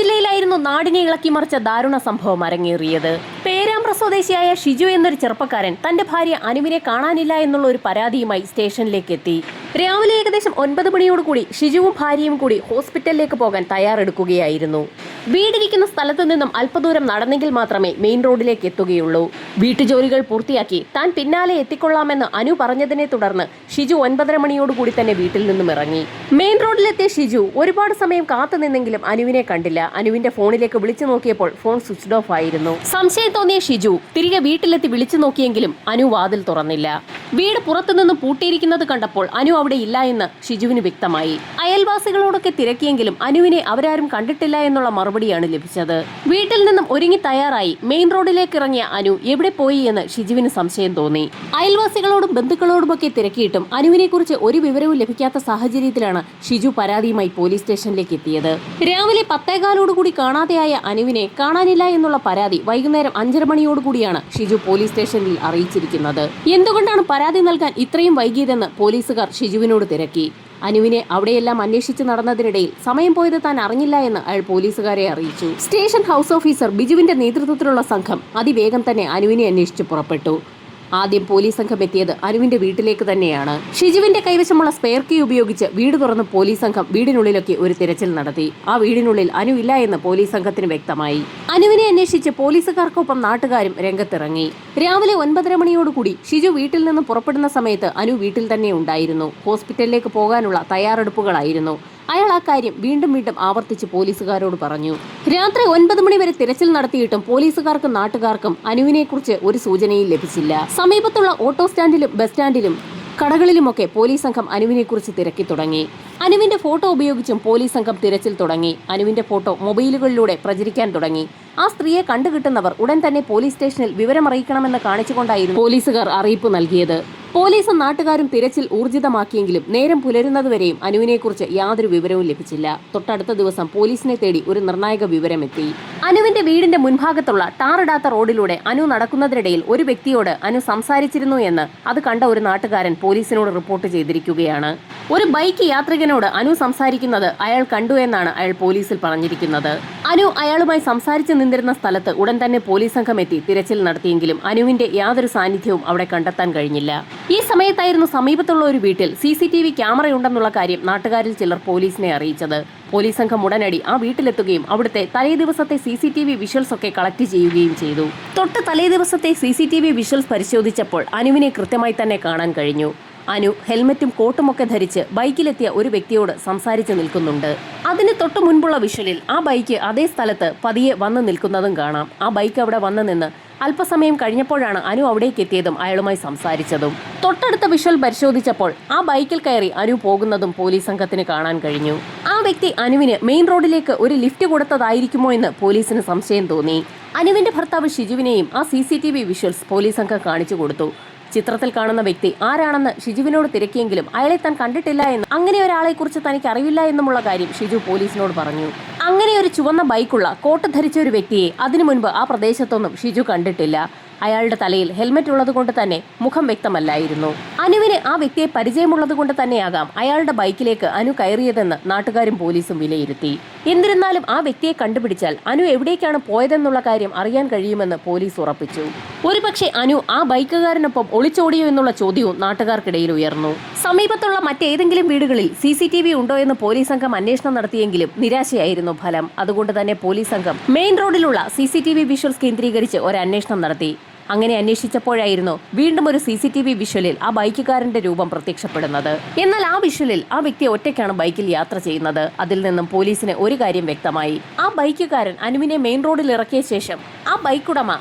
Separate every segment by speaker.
Speaker 1: ജില്ലയിലായിരുന്നു നാടിനെ ഇളക്കിമറിച്ച ദാരുണ സംഭവം അരങ്ങേറിയത്. പേരാമ്പ്ര സ്വദേശിയായ ഷിജു എന്നൊരു ചെറുപ്പക്കാരൻ തന്റെ ഭാര്യ അനുവിനെ കാണാനില്ല എന്നുള്ള ഒരു പരാതിയുമായി സ്റ്റേഷനിലേക്ക് എത്തി. രാവിലെ ഏകദേശം 9 മണിയോടുകൂടി ഷിജുവും ഭാര്യയും കൂടി ഹോസ്പിറ്റലിലേക്ക് പോകാൻ തയ്യാറെടുക്കുകയായിരുന്നു. വീടിരിക്കുന്ന സ്ഥലത്തു നിന്നും അല്പദൂരം നടന്നെങ്കിൽ മാത്രമേ മെയിൻ റോഡിലേക്ക് എത്തുകയുള്ളൂ. വീട്ടുജോലികൾ പൂർത്തിയാക്കി താൻ പിന്നാലെ എത്തിക്കൊള്ളാമെന്ന് അനു പറഞ്ഞതിനെ തുടർന്ന് ഷിജു 9:30 മണിയോടുകൂടി തന്നെ വീട്ടിൽ നിന്നും ഇറങ്ങി. മെയിൻ റോഡിലെത്തിയ ഷിജു ഒരുപാട് സമയം കാത്തുനിന്നെങ്കിലും അനുവിനെ കണ്ടില്ല. അനുവിന്റെ ഫോണിലേക്ക് വിളിച്ചു നോക്കിയപ്പോൾ ഫോൺ സ്വിച്ച്ഡ് ഓഫ് ആയിരുന്നു. സംശയം തോന്നിയ ഷിജു തിരികെ വീട്ടിലെത്തി വിളിച്ചു നോക്കിയെങ്കിലും അനു വാതിൽ തുറന്നില്ല. വീട് പുറത്തുനിന്നും പൂട്ടിയിരിക്കുന്നത് കണ്ടപ്പോൾ അനു അവിടെ ഇല്ല എന്ന് ഷിജുവിന് വ്യക്തമായി. അയൽവാസികളോടൊക്കെ തിരക്കിയെങ്കിലും അനുവിനെ അവരാരും കണ്ടിട്ടില്ല എന്നുള്ള മറുപടിയാണ് ലഭിച്ചത്. വീട്ടിൽ നിന്നും ഒരുങ്ങി തയ്യാറായി മെയിൻ റോഡിലേക്ക് ഇറങ്ങിയ അനു എവിടെ പോയി എന്ന് ഷിജുവിന് സംശയം തോന്നി. അയൽവാസികളോടും ബന്ധുക്കളോടുമൊക്കെ തിരക്കിയിട്ടും അനുവിനെ കുറിച്ച് ഒരു വിവരവും ലഭിക്കാത്ത സാഹചര്യത്തിലാണ് ഷിജു പരാതിയുമായി പോലീസ് സ്റ്റേഷനിലേക്ക് എത്തിയത്. രാവിലെ 10:15 കാണാതെയായ അനുവിനെ കാണാനില്ല എന്നുള്ള പരാതി വൈകുന്നേരം 5:30 മണിയോടുകൂടിയാണ് ഷിജു പോലീസ് സ്റ്റേഷനിൽ അറിയിച്ചിരിക്കുന്നത്. എന്തുകൊണ്ടാണ് പരാതി നൽകാൻ ഇത്രയും വൈകിയതെന്ന് പോലീസുകാർ ഷിജുവിനോട് തിരക്കി. അനുവിനെ അവിടെയെല്ലാം അന്വേഷിച്ച് നടന്നതിനിടയിൽ സമയം പോയത് താൻ അറിഞ്ഞില്ല എന്ന് അയാൾ പോലീസുകാരെ അറിയിച്ചു. സ്റ്റേഷൻ ഹൗസ് ഓഫീസർ ബിജുവിന്റെ നേതൃത്വത്തിലുള്ള സംഘം അതിവേഗം തന്നെ അനുവിനെ അന്വേഷിച്ച് പുറപ്പെട്ടു. ആദ്യം പോലീസ് സംഘം എത്തിയത് അനുവിന്റെ വീട്ടിലേക്ക് തന്നെയാണ്. ഷിജുവിന്റെ കൈവശമുള്ള സ്പെയർ കീ ഉപയോഗിച്ച് വീട് തുറന്ന് പോലീസ് സംഘം വീടിനുള്ളിലൊക്കെ ഒരു തിരച്ചിൽ നടത്തി. ആ വീടിനുള്ളിൽ അനു ഇല്ല എന്ന് പോലീസ് സംഘത്തിന് വ്യക്തമായി. അനുവിനെ അന്വേഷിച്ച് പോലീസുകാർക്കൊപ്പം നാട്ടുകാരും രംഗത്തിറങ്ങി. രാവിലെ 9:30 മണിയോടുകൂടി ഷിജു വീട്ടിൽ നിന്ന് പുറപ്പെടുന്ന സമയത്ത് അനു വീട്ടിൽ തന്നെ ഉണ്ടായിരുന്നു. ഹോസ്പിറ്റലിലേക്ക് പോകാനുള്ള തയ്യാറെടുപ്പുകളായിരുന്നു. അയാൾ ആ കാര്യം വീണ്ടും ആവർത്തിച്ച് പോലീസുകാരോട് പറഞ്ഞു. രാത്രി 9 മണി വരെ തിരച്ചിൽ നടത്തിയിട്ടും പോലീസുകാർക്കും നാട്ടുകാർക്കും അനുവിനെക്കുറിച്ച് ഒരു സൂചനയും ലഭിച്ചില്ല. സമീപത്തുള്ള ഓട്ടോ സ്റ്റാൻഡിലും ബസ് സ്റ്റാൻഡിലും കടകളിലുമൊക്കെ പോലീസ് സംഘം അനുവിനെക്കുറിച്ച് തിരക്കി തുടങ്ങി. അനുവിന്റെ ഫോട്ടോ ഉപയോഗിച്ചും പോലീസ് സംഘം തിരച്ചിൽ തുടങ്ങി. അനുവിന്റെ ഫോട്ടോ മൊബൈലുകളിലൂടെ പ്രചരിക്കാൻ തുടങ്ങി. ആ സ്ത്രീയെ കണ്ടുകിട്ടുന്നവർ ഉടൻ തന്നെ പോലീസ് സ്റ്റേഷനിൽ വിവരമറിയിക്കണമെന്ന് കാണിച്ചുകൊണ്ടായിരുന്നു പോലീസുകാർ അറിയിപ്പ് നൽകിയത്. പോലീസും നാട്ടുകാരും തിരച്ചിൽ ഊർജിതമാക്കിയെങ്കിലും നേരം പുലരുന്നതുവരെയും അനുവിനെക്കുറിച്ച് യാതൊരു വിവരവും ലഭിച്ചില്ല. തൊട്ടടുത്ത ദിവസം പോലീസിനെ തേടി ഒരു നിർണായക വിവരമെത്തി. അനുവിന്റെ വീടിന്റെ മുൻഭാഗത്തുള്ള ടാറിടാത്ത റോഡിലൂടെ അനു നടക്കുന്നതിനിടയിൽ ഒരു വ്യക്തിയോട് അനു സംസാരിച്ചിരുന്നു എന്ന് അത് കണ്ട ഒരു നാട്ടുകാരൻ പോലീസിനോട് റിപ്പോർട്ട് ചെയ്തിരിക്കുകയാണ്. ഒരു ബൈക്ക് യാത്രികനോട് അനു സംസാരിക്കുന്നത് അയാൾ കണ്ടു എന്നാണ് അയാൾ പോലീസിൽ പറഞ്ഞിരിക്കുന്നത്. അനു അയാളുമായി സംസാരിച്ചു നിന്നിരുന്ന സ്ഥലത്ത് ഉടൻ തന്നെ പോലീസ് സംഘം എത്തി തിരച്ചിൽ നടത്തിയെങ്കിലും അനുവിന്റെ യാതൊരു സാന്നിധ്യവും അവിടെ കണ്ടെത്താൻ കഴിഞ്ഞില്ല. ഈ സമയത്തായിരുന്നു സമീപത്തുള്ള ഒരു വീട്ടിൽ CCTV ക്യാമറയുണ്ടെന്നുള്ള കാര്യം നാട്ടുകാരിൽ ചിലർ പോലീസിനെ അറിയിച്ചത്. പോലീസ് സംഘം ഉടനടി ആ വീട്ടിലെത്തുകയും അവിടുത്തെ തലേ ദിവസത്തെ CCTV വിഷ്വൽസ് ഒക്കെ കളക്ട് ചെയ്യുകയും ചെയ്തു. തൊട്ട് തലേ ദിവസത്തെ CCTV വിഷ്വൽസ് പരിശോധിച്ചപ്പോൾ അനുവിനെ കൃത്യമായി തന്നെ കാണാൻ കഴിഞ്ഞു. അനു ഹെൽമറ്റും കോട്ടുമൊക്കെ ധരിച്ച് ബൈക്കിലെത്തിയ ഒരു വ്യക്തിയോട് സംസാരിച്ചു നിൽക്കുന്നുണ്ട്. അതിന് തൊട്ടു മുൻപുള്ള വിഷ്വലിൽ ആ ബൈക്ക് അതേ സ്ഥലത്ത് പതിയെ വന്ന് നിൽക്കുന്നതും കാണാം. ആ ബൈക്ക് അവിടെ വന്ന് നിന്ന് അല്പസമയം കഴിഞ്ഞപ്പോഴാണ് അനു അവിടേക്ക് എത്തിയതും അയാളുമായി സംസാരിച്ചതും. തൊട്ടടുത്ത വിഷ്വൽ പരിശോധിച്ചപ്പോൾ ആ ബൈക്കിൽ കയറി അനു പോകുന്നതും പോലീസ് സംഘത്തിന് കാണാൻ കഴിഞ്ഞു. ആ വ്യക്തി അനുവിന് മെയിൻ റോഡിലേക്ക് ഒരു ലിഫ്റ്റ് കൊടുത്തതായിരിക്കുമോ എന്ന് പോലീസിന് സംശയം തോന്നി. അനുവിന്റെ ഭർത്താവ് ഷിജുവിനെയും ആ CCTV വിഷ്വൽസ് പോലീസ് സംഘം കാണിച്ചു കൊടുത്തു. ചിത്രത്തിൽ കാണുന്ന വ്യക്തി ആരാണെന്ന് ഷിജുവിനോട് തിരക്കിയെങ്കിലും അയാളെ താൻ കണ്ടിട്ടില്ല എന്നും അങ്ങനെ ഒരാളെ കുറിച്ച് തനിക്ക് അറിവില്ല എന്നുമുള്ള കാര്യം ഷിജു പോലീസിനോട് പറഞ്ഞു. അങ്ങനെ ഒരു ചുവന്ന ബൈക്കുള്ള കോട്ട് ധരിച്ച ഒരു വ്യക്തിയെ അതിനു മുൻപ് ആ പ്രദേശത്തൊന്നും ഷിജു കണ്ടിട്ടില്ല. അയാളുടെ തലയിൽ ഹെൽമറ്റ് ഉള്ളത് കൊണ്ട് തന്നെ മുഖം വ്യക്തമല്ലായിരുന്നു. അനുവിന് ആ വ്യക്തിയെ പരിചയമുള്ളത് കൊണ്ട് തന്നെയാകാം അയാളുടെ ബൈക്കിലേക്ക് അനു കയറിയതെന്ന് നാട്ടുകാരും പോലീസും വിലയിരുത്തി. എന്നിരുന്നാലും ആ വ്യക്തിയെ കണ്ടുപിടിച്ചാൽ അനു എവിടേക്കാണ് പോയതെന്നുള്ള കാര്യം അറിയാൻ കഴിയുമെന്ന് പോലീസ് ഉറപ്പിച്ചു. ഒരുപക്ഷെ അനു ആ ബൈക്കുകാരനൊപ്പം ഒളിച്ചോടിയോ എന്നുള്ള ചോദ്യവും നാട്ടുകാർക്കിടയിൽ ഉയർന്നു. സമീപത്തുള്ള മറ്റേതെങ്കിലും വീടുകളിൽ CCTV ഉണ്ടോ എന്ന് പോലീസ് സംഘം അന്വേഷണം നടത്തിയെങ്കിലും നിരാശയായിരുന്നു ഫലം. അതുകൊണ്ട് തന്നെ പോലീസ് സംഘം മെയിൻ റോഡിലുള്ള CCTV വിഷ്വൽസ് കേന്ദ്രീകരിച്ച് ഒരു അന്വേഷണം നടത്തി. അങ്ങനെ അന്വേഷിച്ചപ്പോഴായിരുന്നു വീണ്ടും ഒരു CCTV വിഷ്വലിൽ ആ ബൈക്കുകാരന്റെ രൂപം പ്രത്യക്ഷപ്പെടുന്നത്. എന്നാൽ ആ വിഷ്വലിൽ ആ വ്യക്തി ഒറ്റയ്ക്കാണ് ബൈക്കിൽ യാത്ര ചെയ്യുന്നത്. അതിൽ നിന്നും പോലീസിന് ഒരു കാര്യം വ്യക്തമായി. ആ ബൈക്കുകാരൻ അനുവിനെ മെയിൻ റോഡിൽ ഇറക്കിയ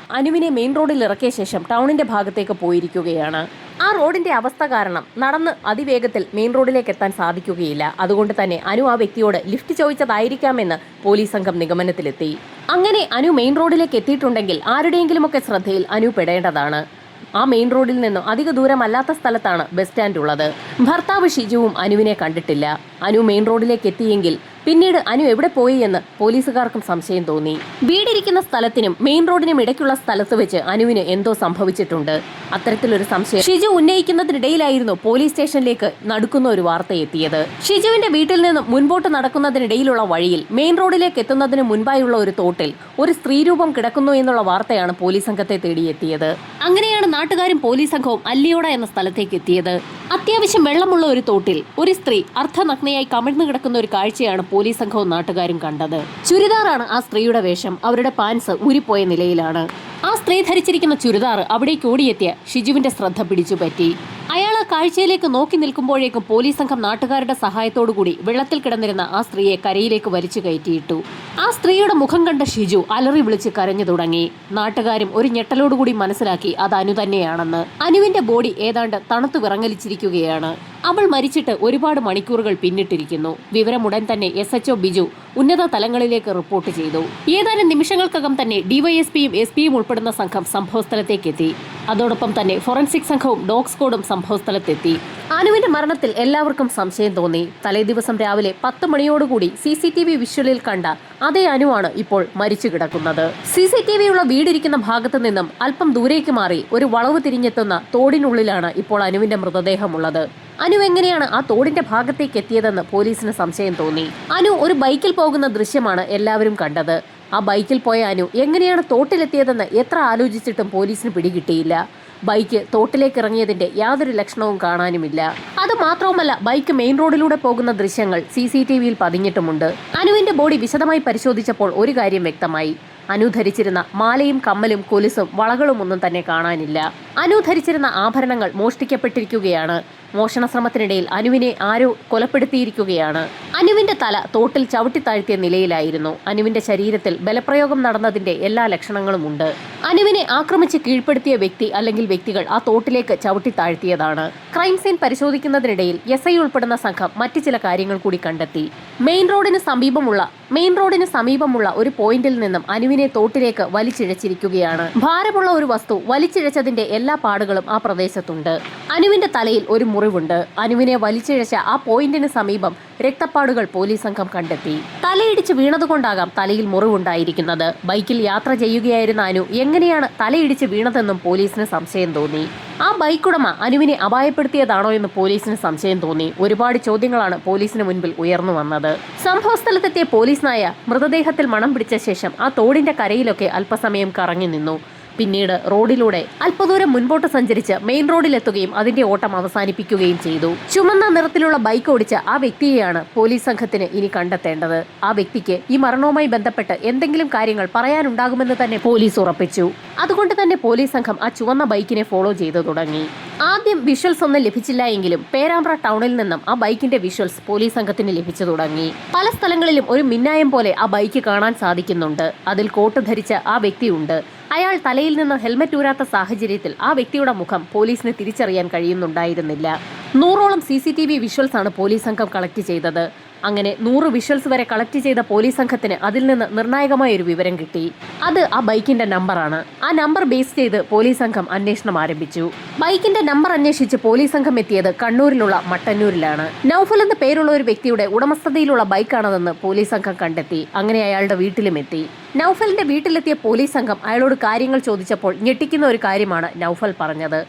Speaker 1: ശേഷം ടൗണിന്റെ ഭാഗത്തേക്ക് പോയിരിക്കുകയാണ്. ആ റോഡിന്റെ അവസ്ഥ കാരണം നടന്ന് അതിവേഗത്തിൽ മെയിൻ റോഡിലേക്ക് എത്താൻ സാധിക്കുകയില്ല. അതുകൊണ്ട് തന്നെ അനു ആ വ്യക്തിയോട് ലിഫ്റ്റ് ചോദിച്ചതായിരിക്കാമെന്ന് പോലീസ് സംഘം നിഗമനത്തിലെത്തി. അങ്ങനെ അനു മെയിൻ റോഡിലേക്ക് എത്തിയിട്ടുണ്ടെങ്കിൽ ആരുടെയെങ്കിലുമൊക്കെ ശ്രദ്ധയിൽ അനു പെടേണ്ടതാണ്. ആ മെയിൻ റോഡിൽ നിന്നും അധിക ദൂരമല്ലാത്ത സ്ഥലത്താണ് ബസ് സ്റ്റാൻഡ് ഉള്ളത്. ഭർത്താവ് ഷിജുവും അനുവിനെ കണ്ടിട്ടില്ല. അനു മെയിൻ റോഡിലേക്ക് എത്തിയെങ്കിൽ പിന്നീട് അനു എവിടെ പോയി എന്ന് പോലീസുകാർക്കും സംശയം തോന്നി. വീടിരിക്കുന്ന സ്ഥലത്തിനും മെയിൻ റോഡിനും ഇടയ്ക്കുള്ള സ്ഥലത്ത് വെച്ച് അനുവിന് എന്തോ സംഭവിച്ചിട്ടുണ്ട്. അത്തരത്തിലൊരു സംശയം ഷിജു ഉന്നയിക്കുന്നതിനിടയിലായിരുന്നു പോലീസ് സ്റ്റേഷനിലേക്ക് നടുക്കുന്ന ഒരു വാർത്ത എത്തിയത്. ഷിജുവിന്റെ വീട്ടിൽ നിന്ന് മുൻപോട്ട് നടക്കുന്നതിനിടയിലുള്ള വഴിയിൽ മെയിൻ റോഡിലേക്ക് എത്തുന്നതിന് മുൻപായുള്ള ഒരു തോട്ടിൽ ഒരു സ്ത്രീരൂപം കിടക്കുന്നു എന്നുള്ള വാർത്തയാണ് പോലീസ് സംഘത്തെ തേടിയെത്തിയത്. അങ്ങനെയാണ് നാട്ടുകാരും പോലീസ് സംഘവും അല്ലിയോട എന്ന സ്ഥലത്തേക്ക് എത്തിയത്. അത്യാവശ്യം വെള്ളമുള്ള ഒരു തോട്ടിൽ ഒരു സ്ത്രീ അർദ്ധനഗ്നയായി കമിഴ്ന്നു കിടക്കുന്ന ഒരു കാഴ്ചയാണ് പോലീസ് സംഘവും നാട്ടുകാരും കണ്ടത്. ചുരിദാറാണ് ആ സ്ത്രീയുടെ വേഷം. അവരുടെ പാൻസ് ഊരിപ്പോയ നിലയിലാണ്. ആ സ്ത്രീ ധരിച്ചിരിക്കുന്ന ചുരിദാർ അവിടേക്ക് ഓടിയെത്തിയ ഷിജുവിന്റെ ശ്രദ്ധ പിടിച്ചുപറ്റി. അയാൾ ആ കാഴ്ചയിലേക്ക് നോക്കി നിൽക്കുമ്പോഴേക്കും പോലീസ് സംഘം നാട്ടുകാരുടെ സഹായത്തോടുകൂടി വെള്ളത്തിൽ കിടന്നിരുന്ന ആ സ്ത്രീയെ കരയിലേക്ക് വലിച്ചു കയറ്റിയിട്ടു. ആ സ്ത്രീയുടെ മുഖം കണ്ട ഷിജു അലറി വിളിച്ച് കരഞ്ഞു തുടങ്ങി. നാട്ടുകാരും ഒരു ഞെട്ടലോടുകൂടി മനസ്സിലാക്കി അത് അനു തന്നെയാണെന്ന്. അനുവിന്റെ ബോഡി ഏതാണ്ട് തണുത്തു വിറങ്ങലിച്ചിരിക്കുകയാണ്. അവൾ മരിച്ചിട്ട് ഒരുപാട് മണിക്കൂറുകൾ പിന്നിട്ടിരിക്കുന്നു. വിവരമുടൻ തന്നെ SHO ബിജു ഉന്നത തലങ്ങളിലേക്ക് റിപ്പോർട്ട് ചെയ്തു. ഏതാനും നിമിഷങ്ങൾക്കകം തന്നെ ഡിവൈഎസ്പിയും SP-യും ഉൾപ്പെടുന്ന സംഘം സംഭവസ്ഥലത്തേക്കെത്തി. അതോടൊപ്പം തന്നെ ഫോറൻസിക് സംഘവും ഡോഗ് സ്ക്വാഡും സംഭവസ്ഥലത്തെത്തി. അനുവിന്റെ മരണത്തിൽ എല്ലാവർക്കും സംശയം തോന്നി. തലേദിവസം രാവിലെ 10 മണിയോടുകൂടി CCTV വിഷ്വലിൽ കണ്ട അതേ അനുവാണ് ഇപ്പോൾ മരിച്ചു കിടക്കുന്നത്. CCTV ഉള്ള വീടിരിക്കുന്ന ഭാഗത്തു നിന്നും അല്പം ദൂരേക്ക് മാറി ഒരു വളവ് തിരിഞ്ഞെത്തുന്ന തോടിനുള്ളിലാണ് ഇപ്പോൾ അനുവിന്റെ മൃതദേഹമുള്ളത്. അനു എങ്ങനെയാണ് ആ തോടിന്റെ ഭാഗത്തേക്ക് എത്തിയതെന്ന് പോലീസിന് സംശയം തോന്നി. അനു ഒരു ബൈക്കിൽ പോകുന്ന ദൃശ്യമാണ് എല്ലാവരും കണ്ടത്. ആ ബൈക്കിൽ പോയ അനു എങ്ങനെയാണ് തോട്ടിലെത്തിയതെന്ന് എത്ര ആലോചിച്ചിട്ടും പോലീസിന് പിടികിട്ടിയില്ല. ബൈക്ക് തോട്ടിലേക്ക് ഇറങ്ങിയതിന്റെ യാതൊരു ലക്ഷണവും കാണാനുമില്ല. അത് മാത്രവുമല്ല, ബൈക്ക് മെയിൻ റോഡിലൂടെ പോകുന്ന ദൃശ്യങ്ങൾ CCTV-യിൽ പതിഞ്ഞിട്ടുമുണ്ട്. അനുവിന്റെ ബോഡി വിശദമായി പരിശോധിച്ചപ്പോൾ ഒരു കാര്യം വ്യക്തമായി. അനു ധരിച്ചിരുന്ന മാലയും കമ്മലും കൊലുസും വളകളും ഒന്നും തന്നെ കാണാനില്ല. അനു ധരിച്ചിരുന്ന ആഭരണങ്ങൾ മോഷ്ടിക്കപ്പെട്ടിരിക്കുകയാണ്. മോഷണ ശ്രമത്തിനിടയിൽ അനുവിനെ ആരോ കൊലപ്പെടുത്തിയിരിക്കുകയാണ്. അനുവിന്റെ തല തോട്ടിൽ ചവിട്ടിത്താഴ്ത്തിയ നിലയിലായിരുന്നു. അനുവിന്റെ ശരീരത്തിൽ ബലപ്രയോഗം നടന്നതിന്റെ എല്ലാ ലക്ഷണങ്ങളുമുണ്ട്. അനുവിനെ ആക്രമിച്ച് കീഴ്പ്പെടുത്തിയ വ്യക്തി അല്ലെങ്കിൽ വ്യക്തികൾ ആ തോട്ടിലേക്ക് ചവിട്ടിത്താഴ്ത്തിയതാണ്. ക്രൈം സീൻ പരിശോധിക്കുന്നതിനിടയിൽ SI ഉൾപ്പെടുന്ന സംഘം മറ്റു ചില കാര്യങ്ങൾ കൂടി കണ്ടെത്തി. മെയിൻ റോഡിന് സമീപമുള്ള ഒരു പോയിന്റിൽ നിന്നും അനുവിനെ തോട്ടിലേക്ക് വലിച്ചിഴച്ചിരിക്കുകയാണ്. ഭാരമുള്ള ഒരു വസ്തു വലിച്ചിഴച്ചതിന്റെ എല്ലാ പാടുകളും ആ പ്രദേശത്തുണ്ട്. അനുവിന്റെ തലയിൽ ഒരു മുറിവുണ്ട്. അനുവിനെ വലിച്ചിഴച്ച ആ പോയിന്റിന് സമീപം രക്തപ്പാടുകൾ പോലീസ് സംഘം കണ്ടെത്തി. തലയിടിച്ച് വീണതുകൊണ്ടാകാം തലയിൽ മുറിവുണ്ടായിരിക്കുന്നത്. ബൈക്കിൽ യാത്ര ചെയ്യുകയായിരുന്ന അനു എങ്ങനെയാണ് തലയിടിച്ച് വീണതെന്നും പോലീസിന് സംശയം തോന്നി. ആ ബൈക്കുടമ അനുവിനെ അപായപ്പെടുത്തിയതാണോ എന്ന് പോലീസിന് സംശയം തോന്നി. ഒരുപാട് ചോദ്യങ്ങളാണ് പോലീസിന് മുൻപിൽ ഉയർന്നു വന്നത്. സംഭവസ്ഥലത്തെത്തിയ പോലീസ് നായ മൃതദേഹത്തിൽ മണം പിടിച്ച ശേഷം ആ തോടിന്റെ കരയിലൊക്കെ അല്പസമയം കറങ്ങി നിന്നു. പിന്നീട് റോഡിലൂടെ അല്പദൂരം മുൻപോട്ട് സഞ്ചരിച്ച് മെയിൻ റോഡിലെത്തുകയും അതിന്റെ ഓട്ടം അവസാനിപ്പിക്കുകയും ചെയ്തു. ചുമന്ന നിറത്തിലുള്ള ബൈക്ക് ഓടിച്ച ആ വ്യക്തിയെയാണ് പോലീസ് സംഘത്തിന് ഇനി കണ്ടെത്തേണ്ടത്. ആ വ്യക്തിക്ക് ഈ മരണവുമായി ബന്ധപ്പെട്ട് എന്തെങ്കിലും കാര്യങ്ങൾ പറയാനുണ്ടാകുമെന്ന് തന്നെ പോലീസ് ഉറപ്പിച്ചു. അതുകൊണ്ട് തന്നെ പോലീസ് സംഘം ആ ചുവന്ന ബൈക്കിനെ ഫോളോ ചെയ്തു തുടങ്ങി. ആദ്യം വിഷ്വൽസ് ഒന്നും ലഭിച്ചില്ല എങ്കിലും പേരാമ്പ്ര ടൗണിൽ നിന്നും ആ ബൈക്കിന്റെ വിഷ്വൽസ് പോലീസ് സംഘത്തിന് ലഭിച്ചു തുടങ്ങി. പല സ്ഥലങ്ങളിലും ഒരു മിന്നായം പോലെ ആ ബൈക്ക് കാണാൻ സാധിക്കുന്നുണ്ട്. അതിൽ കോട്ട് ധരിച്ച ആ വ്യക്തിയുണ്ട്. അയാൾ തലയിൽ നിന്ന് ഹെൽമറ്റ് ഊരാത്ത സാഹചര്യത്തിൽ ആ വ്യക്തിയുടെ മുഖം പോലീസിന് തിരിച്ചറിയാൻ കഴിയുന്നുണ്ടായിരുന്നില്ല. 100ഓളം CCTV വിഷ്വൽസ് ആണ് പോലീസ് സംഘം കളക്ട് ചെയ്തത്. അങ്ങനെ 100 വിഷ്വൽസ് വരെ കളക്ട് ചെയ്ത പോലീസ് സംഘത്തിന് അതിൽ നിന്ന് നിർണായകമായ ഒരു വിവരം കിട്ടി. അത് ആ ബൈക്കിന്റെ നമ്പറാണ്. ആ നമ്പർ ബേസ് ചെയ്ത് പോലീസ് സംഘം അന്വേഷണം ആരംഭിച്ചു. ബൈക്കിന്റെ നമ്പർ അന്വേഷിച്ച് പോലീസ് സംഘം എത്തിയത് കണ്ണൂരിലുള്ള മട്ടന്നൂരിലാണ്. നൗഫൽ എന്ന പേരുള്ള ഒരു വ്യക്തിയുടെ ഉടമസ്ഥതയിലുള്ള ബൈക്കാണതെന്ന് പോലീസ് സംഘം കണ്ടെത്തി. അങ്ങനെ അയാളുടെ വീട്ടിലും എത്തി. നൗഫലിന്റെ വീട്ടിലെത്തിയ പോലീസ് സംഘം അയാളോട് കാര്യങ്ങൾ ചോദിച്ചപ്പോൾ ഞെട്ടിക്കുന്ന ഒരു കാര്യമാണ് നൗഫൽ പറഞ്ഞത്.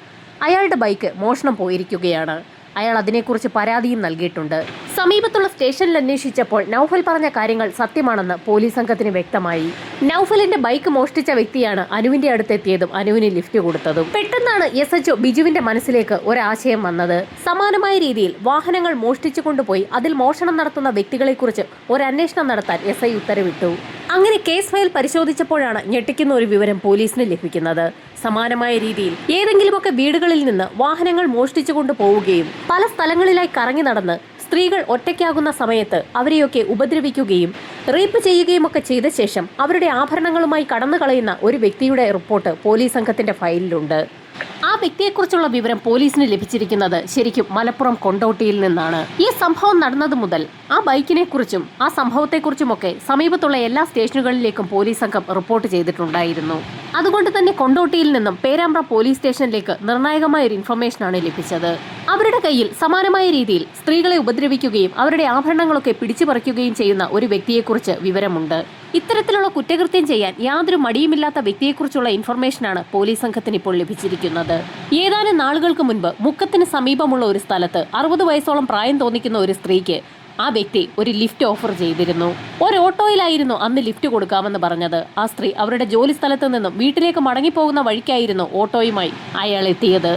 Speaker 1: അയാളുടെ ബൈക്ക് മോഷണം പോയിരിക്കുകയാണ്. അയാൾ അതിനെക്കുറിച്ച് പരാതിയും നൽകിയിട്ടുണ്ട്. സമീപത്തുള്ള സ്റ്റേഷനിൽ അന്വേഷിച്ചപ്പോൾ നൗഫൽ പറഞ്ഞ കാര്യങ്ങൾ സത്യമാണെന്ന് പോലീസ് സംഘത്തിന് വ്യക്തമായി. നൗഫലിന്റെ ബൈക്ക് മോഷ്ടിച്ച വ്യക്തിയാണ് അനുവിന്റെ അടുത്തെത്തിയതും അനുവിന് ലിഫ്റ്റ് കൊടുത്തതും. പെട്ടെന്നാണ് SHO ബിജുവിന്റെ മനസ്സിലേക്ക് ഒരാശയം വന്നത്. സമാനമായ രീതിയിൽ വാഹനങ്ങൾ മോഷ്ടിച്ചു കൊണ്ടുപോയി അതിൽ മോഷണം നടത്തുന്ന വ്യക്തികളെക്കുറിച്ച് ഒരു അന്വേഷണം നടത്താൻ SI ഉത്തരവിട്ടു. അങ്ങനെ കേസ് ഫയൽ പരിശോധിച്ചപ്പോഴാണ് ഞെട്ടിക്കുന്ന ഒരു വിവരം പോലീസിന് ലഭിക്കുന്നത്. സമാനമായ രീതിയിൽ ഏതെങ്കിലുമൊക്കെ വീടുകളിൽ നിന്ന് വാഹനങ്ങൾ മോഷ്ടിച്ചു കൊണ്ടുപോവുകയും പല സ്ഥലങ്ങളിലായി കറങ്ങി നടന്ന് സ്ത്രീകൾ ഒറ്റയ്ക്കാകുന്ന സമയത്ത് അവരെയൊക്കെ ഉപദ്രവിക്കുകയും റേപ്പ് ചെയ്യുകയും ഒക്കെ ചെയ്ത ശേഷം അവരുടെ ആഭരണങ്ങളുമായി കടന്നു കളയുന്ന ഒരു വ്യക്തിയുടെ റിപ്പോർട്ട് പോലീസ് സംഘത്തിന്റെ ഫയലിലുണ്ട്. ആ വ്യക്തിയെക്കുറിച്ചുള്ള വിവരം പോലീസിന് ലഭിച്ചിരിക്കുന്നത് ശരിക്കും മലപ്പുറം കൊണ്ടോട്ടിയിൽ നിന്നാണ്. ഈ സംഭവം നടന്നത് മുതൽ ആ ബൈക്കിനെ കുറിച്ചും ആ സംഭവത്തെക്കുറിച്ചുമൊക്കെ സമീപത്തുള്ള എല്ലാ സ്റ്റേഷനുകളിലേക്കും പോലീസ് സംഘം റിപ്പോർട്ട് ചെയ്തിട്ടുണ്ടായിരുന്നു. അതുകൊണ്ട് തന്നെ കൊണ്ടോട്ടിയിൽ നിന്നും പേരാമ്പ്ര പോലീസ് സ്റ്റേഷനിലേക്ക് നിർണായകമായ ഒരു ഇൻഫർമേഷനാണ് ലഭിച്ചത്. അവരുടെ കയ്യിൽ സമാനമായ രീതിയിൽ സ്ത്രീകളെ ഉപദ്രവിക്കുകയും അവരുടെ ആഭരണങ്ങളൊക്കെ പിടിച്ചു പറിക്കുകയും ചെയ്യുന്ന ഒരു വ്യക്തിയെക്കുറിച്ച് വിവരമുണ്ട്. ഇത്തരത്തിലുള്ള കുറ്റകൃത്യം ചെയ്യാൻ യാതൊരു മടിയുമില്ലാത്ത വ്യക്തിയെക്കുറിച്ചുള്ള ഇൻഫർമേഷനാണ് പോലീസ് സംഘത്തിന് ഇപ്പോൾ ലഭിച്ചിരിക്കുന്നത്. ഏതാനും നാളുകൾക്ക് മുൻപ് മുക്കത്തിന് സമീപമുള്ള ഒരു സ്ഥലത്ത് 60 വയസ്സോളം പ്രായം തോന്നിക്കുന്ന ഒരു സ്ത്രീക്ക് ആ വ്യക്തി ഒരു ലിഫ്റ്റ് ഓഫർ ചെയ്തിരുന്നു. ഒരു ഓട്ടോയിലായിരുന്നു അന്ന് ലിഫ്റ്റ് കൊടുക്കാമെന്ന് പറഞ്ഞത്. ആ സ്ത്രീ അവരുടെ ജോലി സ്ഥലത്ത് നിന്നും വീട്ടിലേക്ക് മടങ്ങിപ്പോകുന്ന വഴിക്കായിരുന്നു ഓട്ടോയുമായി അയാൾ എത്തിയത്.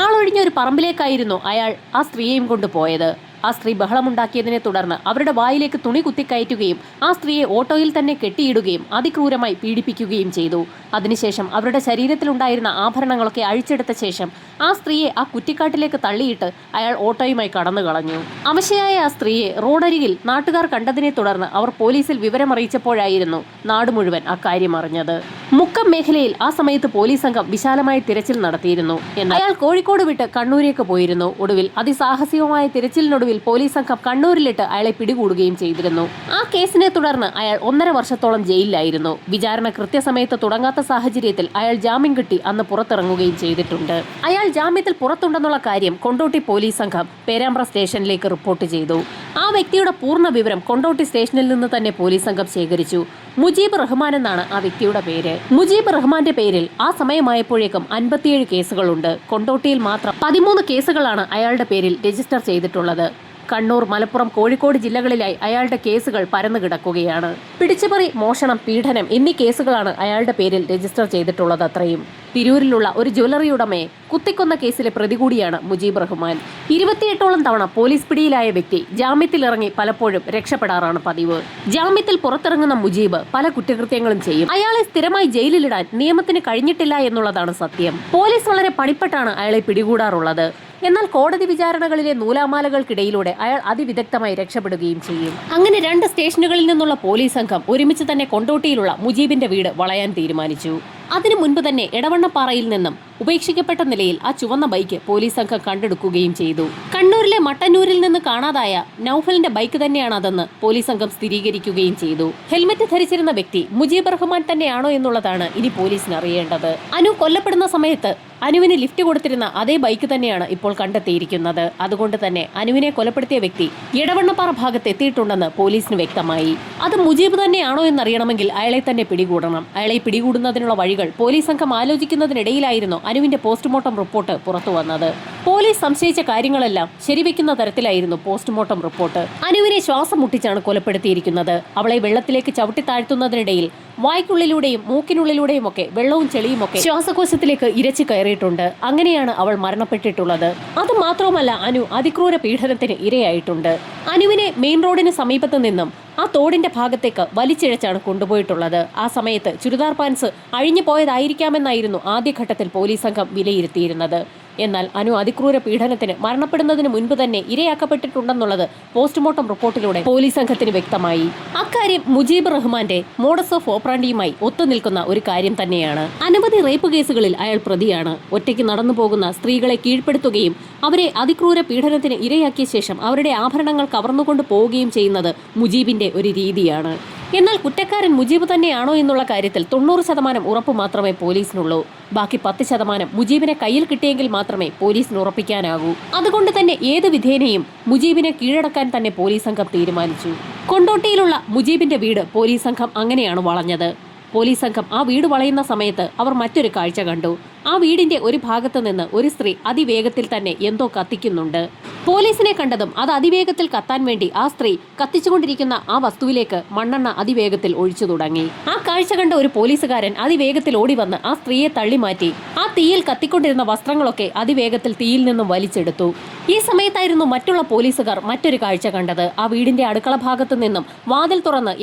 Speaker 1: ആളൊഴിഞ്ഞ ഒരു പറമ്പിലേക്കായിരുന്നു അയാൾ ആ സ്ത്രീയെയും കൊണ്ടുപോയത്. ആ സ്ത്രീ ബഹളമുണ്ടാക്കിയതിനെ തുടർന്ന് അവരുടെ വായിലേക്ക് തുണി കുത്തിക്കയറ്റുകയും ആ സ്ത്രീയെ ഓട്ടോയിൽ തന്നെ കെട്ടിയിടുകയും അതിക്രൂരമായി പീഡിപ്പിക്കുകയും ചെയ്തു. അതിനുശേഷം അവരുടെ ശരീരത്തിലുണ്ടായിരുന്ന ആഭരണങ്ങളൊക്കെ അഴിച്ചെടുത്ത ശേഷം ആ സ്ത്രീയെ ആ കുറ്റിക്കാട്ടിലേക്ക് തള്ളിയിട്ട് അയാൾ ഓട്ടോയുമായി കടന്നു കളഞ്ഞു. അവശയായ ആ സ്ത്രീയെ റോഡരികിൽ നാട്ടുകാർ കണ്ടതിനെ തുടർന്ന് അവർ പോലീസിൽ വിവരമറിയിച്ചപ്പോഴായിരുന്നു നാട് മുഴുവൻ അക്കാര്യം അറിഞ്ഞത്. മുക്കം മേഖലയിൽ ആ സമയത്ത് പോലീസ് സംഘം വിശാലമായ തിരച്ചിൽ നടത്തിയിരുന്നു. എന്നാൽ അയാൾ കോഴിക്കോട് വിട്ട് കണ്ണൂരേക്ക് പോയിരുന്നു. ഒടുവിൽ അതിസാഹസികമായ തിരച്ചിലിനൊടുവിൽ പോലീസ് സംഘം കണ്ണൂരിലിട്ട് അയാളെ പിടികൂടുകയും ചെയ്തിരുന്നു. ആ കേസിനെ തുടർന്ന് അയാൾ 1.5 വർഷത്തോളം ജയിലിലായിരുന്നു. വിചാരണ കൃത്യസമയത്ത് തുടങ്ങാത്ത സാഹചര്യത്തിൽ അയാൾ ജാമ്യം കിട്ടി അന്ന് പുറത്തിറങ്ങുകയും ചെയ്തിട്ടുണ്ട്. അയാൾ ജാമ്യത്തിൽ പുറത്തുണ്ടെന്നുള്ള കാര്യം കൊണ്ടോട്ടി പോലീസ് സംഘം പേരാമ്പ്ര സ്റ്റേഷനിലേക്ക് റിപ്പോർട്ട് ചെയ്തു. ആ വ്യക്തിയുടെ പൂർണ്ണ വിവരം കൊണ്ടോട്ടി സ്റ്റേഷനിൽ നിന്ന് തന്നെ പോലീസ് സംഘം ശേഖരിച്ചു. മുജീബ് റഹ്മാൻ എന്നാണ് ആ വ്യക്തിയുടെ പേര്. മുജീബ് റഹ്മാന്റെ പേരിൽ ആ സമയമായപ്പോഴേക്കും 57 കേസുകളുണ്ട്. കൊണ്ടോട്ടിയിൽ മാത്രം 13 കേസുകളാണ് അയാളുടെ പേരിൽ രജിസ്റ്റർ ചെയ്തിട്ടുള്ളത്. കണ്ണൂർ, മലപ്പുറം, കോഴിക്കോട് ജില്ലകളിലായി അയാളുടെ കേസുകൾ പരന്നു കിടക്കുകയാണ്. പിടിച്ചുപറി, മോഷണം, പീഡനം എന്നീ കേസുകളാണ് അയാളുടെ പേരിൽ രജിസ്റ്റർ ചെയ്തിട്ടുള്ളത്. അത്രയും തിരൂരിലുള്ള ഒരു ജ്വല്ലറി ഉടമയെ കുത്തിക്കൊന്ന കേസിലെ പ്രതി കൂടിയാണ് മുജീബ് റഹ്മാൻ. 28ഓളം തവണ പോലീസ് പിടിയിലായ വ്യക്തി ജാമ്യത്തിലിറങ്ങി പലപ്പോഴും രക്ഷപ്പെടാറാണ് പതിവ്. ജാമ്യത്തിൽ പുറത്തിറങ്ങുന്ന മുജീബ് പല കുറ്റകൃത്യങ്ങളും ചെയ്യും. അയാളെ സ്ഥിരമായി ജയിലിലിടാൻ നിയമത്തിന് കഴിഞ്ഞിട്ടില്ല എന്നുള്ളതാണ് സത്യം. പോലീസ് വളരെ പണിപ്പെട്ടാണ് അയാളെ പിടികൂടാറുള്ളത്. എന്നാൽ കോടതി വിചാരണകളിലെ നൂലാമാലകൾക്കിടയിലൂടെ അയാൾ അതിവിദഗ്ധമായി രക്ഷപ്പെടുകയും ചെയ്യും. അങ്ങനെ 2 സ്റ്റേഷനുകളിൽ നിന്നുള്ള പോലീസ് സംഘം ഒരുമിച്ച് തന്നെ കൊണ്ടോട്ടിയിലുള്ള മുജീബിന്റെ വീട് വളയാൻ തീരുമാനിച്ചു. അതിനു മുൻപ് തന്നെ എടവണ്ണപ്പാറയിൽ നിന്നും ഉപേക്ഷിക്കപ്പെട്ട നിലയിൽ ആ ചുവന്ന ബൈക്ക് പോലീസ് സംഘം കണ്ടെടുക്കുകയും ചെയ്തു. കണ്ണൂരിലെ മട്ടന്നൂരിൽ നിന്ന് കാണാതായ നൌഫലിന്റെ ബൈക്ക് തന്നെയാണ് അതെന്ന് പോലീസ് സംഘം സ്ഥിരീകരിക്കുകയും ചെയ്തു. ഹെൽമറ്റ് ധരിച്ചിരുന്ന വ്യക്തി മുജീബ് റഹ്മാൻ തന്നെയാണോ എന്നുള്ളതാണ് ഇനി പോലീസിന് അറിയേണ്ടത്. അനു കൊല്ലപ്പെടുന്ന സമയത്ത് അനുവിന് ലിഫ്റ്റ് കൊടുത്തിരുന്ന അതേ ബൈക്ക് തന്നെയാണ് ഇപ്പോൾ കണ്ടെത്തിയിരിക്കുന്നത്. അതുകൊണ്ട് തന്നെ അനുവിനെ കൊലപ്പെടുത്തിയ വ്യക്തി എടവണ്ണപ്പാറ ഭാഗത്ത് എത്തിയിട്ടുണ്ടെന്ന് പോലീസിന് വ്യക്തമായി. അത് മുജീബ് തന്നെയാണോ എന്നറിയണമെങ്കിൽ അയാളെ തന്നെ പിടികൂടണം. അയാളെ പിടികൂടുന്നതിനുള്ള വഴികൾ പോലീസ് സംഘം ആലോചിക്കുന്നതിനിടയിലായിരുന്നു അനുവിന്റെ പോസ്റ്റ്മോർട്ടം റിപ്പോർട്ട് പുറത്തു വന്നത്. പോലീസ് സംശയിച്ച കാര്യങ്ങളെല്ലാം ശരിവെക്കുന്ന തരത്തിലായിരുന്നു പോസ്റ്റ്മോർട്ടം റിപ്പോർട്ട്. അനുവിനെ ശ്വാസം മുട്ടിച്ചാണ് കൊലപ്പെടുത്തിയിരിക്കുന്നത്. അവളെ വെള്ളത്തിലേക്ക് ചവിട്ടി താഴ്ത്തുന്നതിനിടയിൽ വായ്ക്കുള്ളിലൂടെയും മൂക്കിനുള്ളിലൂടെയും ഒക്കെ വെള്ളവും ചെളിയും ഒക്കെ ശ്വാസകോശത്തിലേക്ക് ഇരച്ചു കയറിയിട്ടുണ്ട്. അങ്ങനെയാണ് അവൾ മരണപ്പെട്ടിട്ടുള്ളത്. അത് മാത്രവുമല്ല, അനു അതിക്രൂര പീഡനത്തിന് ഇരയായിട്ടുണ്ട്. അനുവിനെ മെയിൻ റോഡിന് സമീപത്ത് നിന്നും ആ തോടിന്റെ ഭാഗത്തേക്ക് വലിച്ചിഴച്ചാണ് കൊണ്ടുപോയിട്ടുള്ളത്. ആ സമയത്ത് ചുരിദാർ പാൻസ് അഴിഞ്ഞു പോയതായിരിക്കാമെന്നായിരുന്നു ആദ്യഘട്ടത്തിൽ പോലീസ് സംഘം വിലയിരുത്തിയിരുന്നത്. എന്നാൽ അനു അതിക്രൂര പീഡനത്തിന് മരണപ്പെടുന്നതിന് മുൻപ് തന്നെ ഇരയാക്കപ്പെട്ടിട്ടുണ്ടെന്നുള്ളത് പോസ്റ്റ്മോർട്ടം റിപ്പോർട്ടിലൂടെ പോലീസ് സംഘത്തിന് വ്യക്തമായി. അക്കാര്യം മുജീബ് റഹ്മാന്റെ മോഡസ് ഓഫ് ഓപ്പറാണ്ടിയുമായി ഒത്തുനിൽക്കുന്ന ഒരു കാര്യം തന്നെയാണ്. അനവധി റേപ്പ് കേസുകളിൽ അയാൾ പ്രതിയാണ്. ഒറ്റയ്ക്ക് നടന്നു പോകുന്ന സ്ത്രീകളെ കീഴ്പ്പെടുത്തുകയും അവരെ അതിക്രൂര പീഡനത്തിന് ഇരയാക്കിയ ശേഷം അവരുടെ ആഭരണങ്ങൾ കവർന്നുകൊണ്ട് പോവുകയും ചെയ്യുന്നത് മുജീബിന്റെ ഒരു രീതിയാണ്. എന്നാൽ കുറ്റക്കാരൻ മുജീബ് തന്നെയാണോ എന്നുള്ള കാര്യത്തിൽ 90% ഉറപ്പ് മാത്രമേ പോലീസിനുള്ളൂ. ബാക്കി 10% മുജീബിനെ കയ്യിൽ കിട്ടിയെങ്കിൽ മാത്രമേ പോലീസിന് ഉറപ്പിക്കാനാകൂ. അതുകൊണ്ട് തന്നെ ഏത് വിധേനയും മുജീബിനെ കീഴടക്കാൻ തന്നെ പോലീസ് സംഘം തീരുമാനിച്ചു. കൊണ്ടോട്ടിയിലുള്ള മുജീബിന്റെ വീട് പോലീസ് സംഘം അങ്ങനെയാണ് വളഞ്ഞത്. പോലീസ് സംഘം ആ വീട് വളയുന്ന സമയത്ത് അവർ മറ്റൊരു കാഴ്ച കണ്ടു. ആ വീടിന്റെ ഒരു ഭാഗത്ത് നിന്ന് ഒരു സ്ത്രീ അതിവേഗത്തിൽ തന്നെ എന്തോ കത്തിക്കുന്നുണ്ട്. പോലീസിനെ കണ്ടതും അത് അതിവേഗത്തിൽ കത്താൻ വേണ്ടി ആ സ്ത്രീ കത്തിച്ചുകൊണ്ടിരിക്കുന്ന ആ വസ്തുവിലേക്ക് മണ്ണെണ്ണ അതിവേഗത്തിൽ ഒഴിച്ചു തുടങ്ങി. ആ കാഴ്ച കണ്ട ഒരു പോലീസുകാരൻ അതിവേഗത്തിൽ ഓടി വന്ന് ആ സ്ത്രീയെ തള്ളിമാറ്റി ആ തീയിൽ കത്തിക്കൊണ്ടിരുന്ന വസ്ത്രങ്ങളൊക്കെ അതിവേഗത്തിൽ തീയിൽ നിന്നും വലിച്ചെടുത്തു. ഈ സമയത്തായിരുന്നു മറ്റുള്ള പോലീസുകാർ മറ്റൊരു കാഴ്ച കണ്ടത്. ആ വീടിന്റെ അടുക്കള ഭാഗത്തു നിന്നും വാതിൽ തുറന്ന്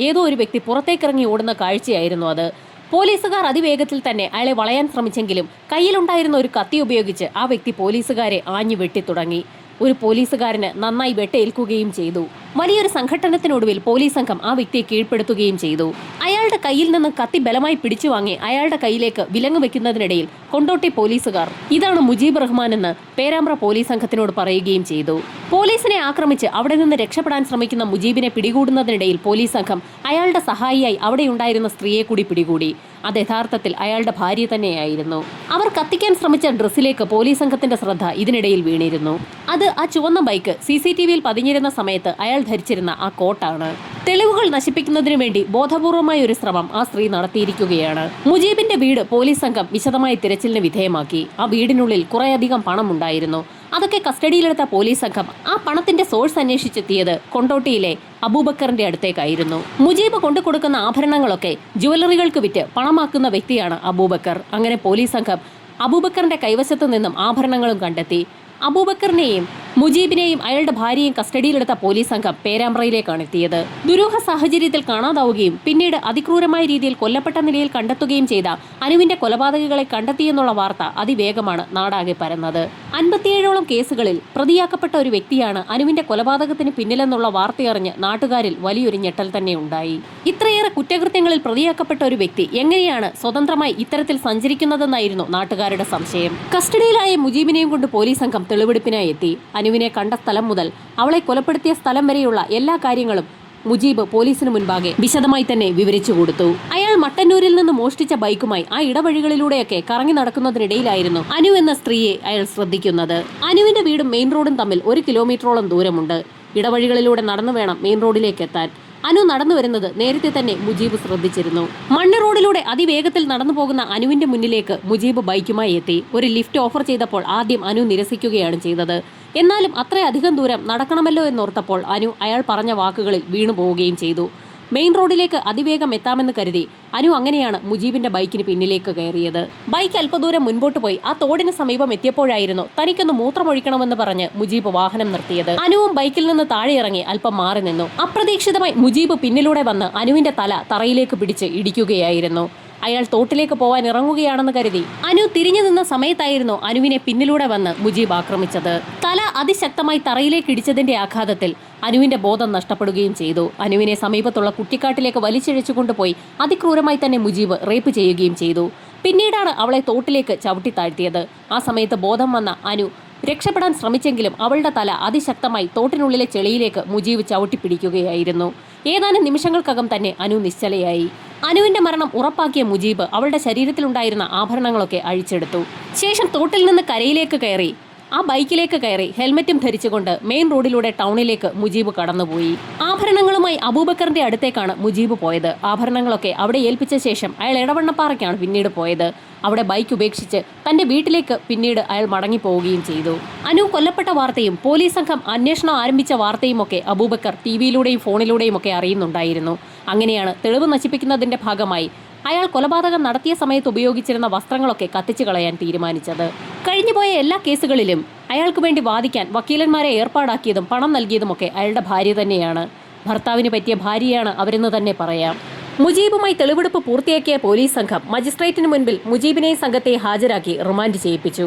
Speaker 1: ഏതോ ഒരു വ്യക്തി പുറത്തേക്കിറങ്ങി ഓടുന്ന കാഴ്ചയായിരുന്നു അത്. പോലീസുകാർ അതിവേഗത്തിൽ തന്നെ അയാളെ വളയാൻ ശ്രമിച്ചെങ്കിലും കയ്യിലുണ്ടായിരുന്ന ഒരു കത്തി ഉപയോഗിച്ച് ആ വ്യക്തി പോലീസുകാരെ ആഞ്ഞു വെട്ടിത്തുടങ്ങി. ഒരു പോലീസുകാരന് നന്നായി വെട്ടേൽക്കുകയും ചെയ്തു. വലിയൊരു സംഘട്ടനത്തിനൊടുവിൽ പോലീസ് സംഘം ആ വ്യക്തിയെ കീഴ്പ്പെടുത്തുകയും ചെയ്തു. അയാൾ അയാളുടെ കയ്യിൽ നിന്ന് കത്തി ബലമായി പിടിച്ചു വാങ്ങി അയാളുടെ കയ്യിലേക്ക് വിലങ്ങ് വെക്കുന്നതിനിടയിൽ കൊണ്ടോട്ടി പോലീസുകാർ ഇതാണ് മുജീബ് റഹ്മാൻ എന്ന് പേരാമ്പ്ര പോലീസ് സംഘത്തിനോട് പറയുകയും ചെയ്തു. പോലീസിനെ ആക്രമിച്ച് അവിടെ നിന്ന് രക്ഷപ്പെടാൻ ശ്രമിക്കുന്ന മുജീബിനെ പിടികൂടുന്നതിനിടയിൽ പോലീസ് സംഘം അയാളുടെ സഹായിയായി അവിടെയുണ്ടായിരുന്ന സ്ത്രീയെ കൂടി പിടികൂടി. അത് യഥാർത്ഥത്തിൽ അയാളുടെ ഭാര്യ തന്നെയായിരുന്നു. അവർ കത്തിക്കാൻ ശ്രമിച്ച ഡ്രസ്സിലേക്ക് പോലീസ് സംഘത്തിന്റെ ശ്രദ്ധ ഇതിനിടയിൽ വീണിരുന്നു. അത് ആ ചുവന്ന ബൈക്ക് CCTVയിൽ പതിഞ്ഞിരുന്ന സമയത്ത് അയാൾ ധരിച്ചിരുന്ന ആ കോട്ടാണ്. തെളിവുകൾ നശിപ്പിക്കുന്നതിനു വേണ്ടി ബോധപൂർവമായ ഒരു ശ്രമം ആ സ്ത്രീ നടത്തിയിരിക്കുകയാണ്. മുജീബിന്റെ വീട് പോലീസ് സംഘം വിശദമായി തിരച്ചിലിന് വിധേയമാക്കി. ആ വീടിനുള്ളിൽ കുറേയധികം പണമുണ്ടായിരുന്നു. അതൊക്കെ കസ്റ്റഡിയിലെടുത്ത പോലീസ് സംഘം ആ പണത്തിന്റെ സോഴ്സ് അന്വേഷിച്ചെത്തിയത് കൊണ്ടോട്ടിയിലെ അബൂബക്കറിന്റെ അടുത്തേക്കായിരുന്നു. മുജീബ് കൊണ്ടുകൊടുക്കുന്ന ആഭരണങ്ങളൊക്കെ ജുവലറികൾക്ക് വിറ്റ് പണമാക്കുന്ന വ്യക്തിയാണ് അബൂബക്കർ. അങ്ങനെ പോലീസ് സംഘം അബൂബക്കറിന്റെ കൈവശത്തു നിന്നും ആഭരണങ്ങളും കണ്ടെത്തി. അബൂബക്കറിനെയും മുജീബിനെയും അയാളുടെ ഭാര്യയും കസ്റ്റഡിയിലെടുത്ത പോലീസ് സംഘം പേരാമ്പ്രയിലേക്കാണ് എത്തിയത്. ദുരൂഹ സാഹചര്യത്തിൽ കാണാതാവുകയും പിന്നീട് അതിക്രൂരമായ രീതിയിൽ കൊല്ലപ്പെട്ട നിലയിൽ കണ്ടെത്തുകയും ചെയ്ത അനുവിന്റെ കൊലപാതകികളെ കണ്ടെത്തിയെന്നുള്ള വാർത്ത അതിവേഗമാണ് നാടാകെ പരന്നത്. 57ഓളം കേസുകളിൽ പ്രതിയാക്കപ്പെട്ട ഒരു വ്യക്തിയാണ് അനുവിന്റെ കൊലപാതകത്തിന് പിന്നിലെന്നുള്ള വാർത്തയറിഞ്ഞ് നാട്ടുകാരിൽ വലിയൊരു ഞെട്ടൽ തന്നെ ഉണ്ടായി. ഇത്രയേറെ കുറ്റകൃത്യങ്ങളിൽ പ്രതിയാക്കപ്പെട്ട ഒരു വ്യക്തി എങ്ങനെയാണ് സ്വതന്ത്രമായി ഇത്തരത്തിൽ സഞ്ചരിക്കുന്നതെന്നായിരുന്നു നാട്ടുകാരുടെ സംശയം. കസ്റ്റഡിയിലായ മുജീബിനെയും കൊണ്ട് പോലീസ് സംഘം തെളിവെടുപ്പിനായി എത്തി. അനുവിനെ കണ്ട സ്ഥലം മുതൽ അവളെ കൊലപ്പെടുത്തിയ സ്ഥലം വരെയുള്ള എല്ലാ കാര്യങ്ങളും മുജീബ് പോലീസിന് മുൻപാകെ വിശദമായി തന്നെ വിവരിച്ചു കൊടുത്തു. അയാൾ മട്ടന്നൂരിൽ നിന്ന് മോഷ്ടിച്ച ബൈക്കുമായി ആ ഇടവഴികളിലൂടെയൊക്കെ കറങ്ങി നടക്കുന്നതിനിടയിലായിരുന്നു അനു എന്ന സ്ത്രീയെ അയാൾ ശ്രദ്ധിക്കുന്നത്. അനുവിന്റെ വീടും മെയിൻ റോഡും തമ്മിൽ 1 കിലോമീറ്ററോളം ദൂരമുണ്ട്. ഇടവഴികളിലൂടെ നടന്നു വേണം മെയിൻ റോഡിലേക്ക് എത്താൻ. അനു നടന്നു വരുന്നത് നേരത്തെ തന്നെ മുജീബ് ശ്രദ്ധിച്ചിരുന്നു. മണ്ണ് റോഡിലൂടെ അതിവേഗത്തിൽ നടന്നു പോകുന്ന അനുവിന്റെ മുന്നിലേക്ക് മുജീബ് ബൈക്കുമായി എത്തി. ഒരു ലിഫ്റ്റ് ഓഫർ ചെയ്തപ്പോൾ ആദ്യം അനു നിരസിക്കുകയാണ് ചെയ്തത്. എന്നാലും അത്രയധികം ദൂരം നടക്കണമല്ലോ എന്നോർത്തപ്പോൾ അനു അയാൾ പറഞ്ഞ വാക്കുകളിൽ വീണു പോവുകയും ചെയ്തു. മെയിൻ റോഡിലേക്ക് അതിവേഗം എത്താമെന്ന് കരുതി അനു അങ്ങനെയാണ് മുജീബിന്റെ ബൈക്കിന് പിന്നിലേക്ക് കയറിയത്. ബൈക്ക് അല്പദൂരം മുൻപോട്ട് പോയി ആ തോടിന് സമീപം എത്തിയപ്പോഴായിരുന്നു തനിക്കൊന്ന് മൂത്രമൊഴിക്കണമെന്ന് പറഞ്ഞ് മുജീബ് വാഹനം നിർത്തിയത്. അനുവും ബൈക്കിൽ നിന്ന് താഴെ ഇറങ്ങി അല്പം മാറി നിന്നു. അപ്രതീക്ഷിതമായി മുജീബ് പിന്നിലൂടെ വന്ന് അനുവിന്റെ തല തറയിലേക്ക് പിടിച്ച് ഇടിക്കുകയായിരുന്നു. അയാൾ തോട്ടിലേക്ക് പോവാൻ ഇറങ്ങുകയാണെന്ന് കരുതി അനു തിരിഞ്ഞു നിന്ന സമയത്തായിരുന്നു അനുവിനെ പിന്നിലൂടെ വന്ന് മുജീബ് ആക്രമിച്ചത്. തല അതിശക്തമായി തറയിലേക്ക് ഇടിച്ചതിന്റെ ആഘാതത്തിൽ അനുവിന്റെ ബോധം നഷ്ടപ്പെടുകയും ചെയ്തു. അനുവിനെ സമീപത്തുള്ള കുറ്റിക്കാട്ടിലേക്ക് വലിച്ചിഴച്ചു കൊണ്ടുപോയി അതിക്രൂരമായി തന്നെ മുജീബ് റേപ്പ് ചെയ്യുകയും ചെയ്തു. പിന്നീടാണ് അവളെ തോട്ടിലേക്ക് ചവിട്ടി താഴ്ത്തിയത്. ആ സമയത്ത് ബോധം വന്ന അനു രക്ഷപ്പെടാൻ ശ്രമിച്ചെങ്കിലും അവളുടെ തല അതിശക്തമായി തോട്ടിനുള്ളിലെ ചെളിയിലേക്ക് മുജീബ് ചവിട്ടിപ്പിടിക്കുകയായിരുന്നു. ഏതാനും നിമിഷങ്ങൾക്കകം തന്നെ അനു നിശ്ചലയായി. അനുവിന്റെ മരണം ഉറപ്പാക്കിയ മുജീബ് അവളുടെ ശരീരത്തിലുണ്ടായിരുന്ന ആഭരണങ്ങളൊക്കെ അഴിച്ചെടുത്തു. ശേഷം തോട്ടിൽ നിന്ന് കരയിലേക്ക് കയറി ആ ബൈക്കിലേക്ക് കയറി ഹെൽമറ്റും ധരിച്ചുകൊണ്ട് മെയിൻ റോഡിലൂടെ ടൗണിലേക്ക് മുജീബ് കടന്നുപോയി. ആഭരണങ്ങളുമായി അബൂബക്കറിന്റെ അടുത്തേക്കാണ് മുജീബ് പോയത്. ആഭരണങ്ങളൊക്കെ അവിടെ ഏൽപ്പിച്ച ശേഷം അയാൾ ഇടവണ്ണപ്പാറയ്ക്കാണ് പിന്നീട് പോയത്. അവിടെ ബൈക്ക് ഉപേക്ഷിച്ച് തന്റെ വീട്ടിലേക്ക് പിന്നീട് അയാൾ മടങ്ങിപ്പോവുകയും ചെയ്തു. അനു കൊല്ലപ്പെട്ട വാർത്തയും പോലീസ് സംഘം അന്വേഷണം ആരംഭിച്ച വാർത്തയും ഒക്കെ അബൂബക്കർ TV-യിലൂടെയും ഫോണിലൂടെയും ഒക്കെ അറിയുന്നുണ്ടായിരുന്നു. അങ്ങനെയാണ് തെളിവ് നശിപ്പിക്കുന്നതിന്റെ ഭാഗമായി അയാൾ കൊലപാതകം നടത്തിയ സമയത്ത് ഉപയോഗിച്ചിരുന്ന വസ്ത്രങ്ങളൊക്കെ കത്തിച്ചു കളയാൻ തീരുമാനിച്ചത്. കഴിഞ്ഞുപോയ എല്ലാ കേസുകളിലും അയാൾക്ക് വേണ്ടി വാദിക്കാൻ വക്കീലന്മാരെ ഏർപ്പാടാക്കിയതും പണം നൽകിയതുമൊക്കെ അയാളുടെ ഭാര്യ തന്നെയാണ്. ഭർത്താവിന് പറ്റിയ ഭാര്യയാണ് അവരെന്ന് തന്നെ പറയാം. മുജീബുമായി തെളിവെടുപ്പ് പൂർത്തിയാക്കിയ പോലീസ് സംഘം മജിസ്ട്രേറ്റിന് മുൻപിൽ മുജീബിനെയും സംഘത്തെ ഹാജരാക്കി റിമാൻഡ് ചെയ്യിപ്പിച്ചു.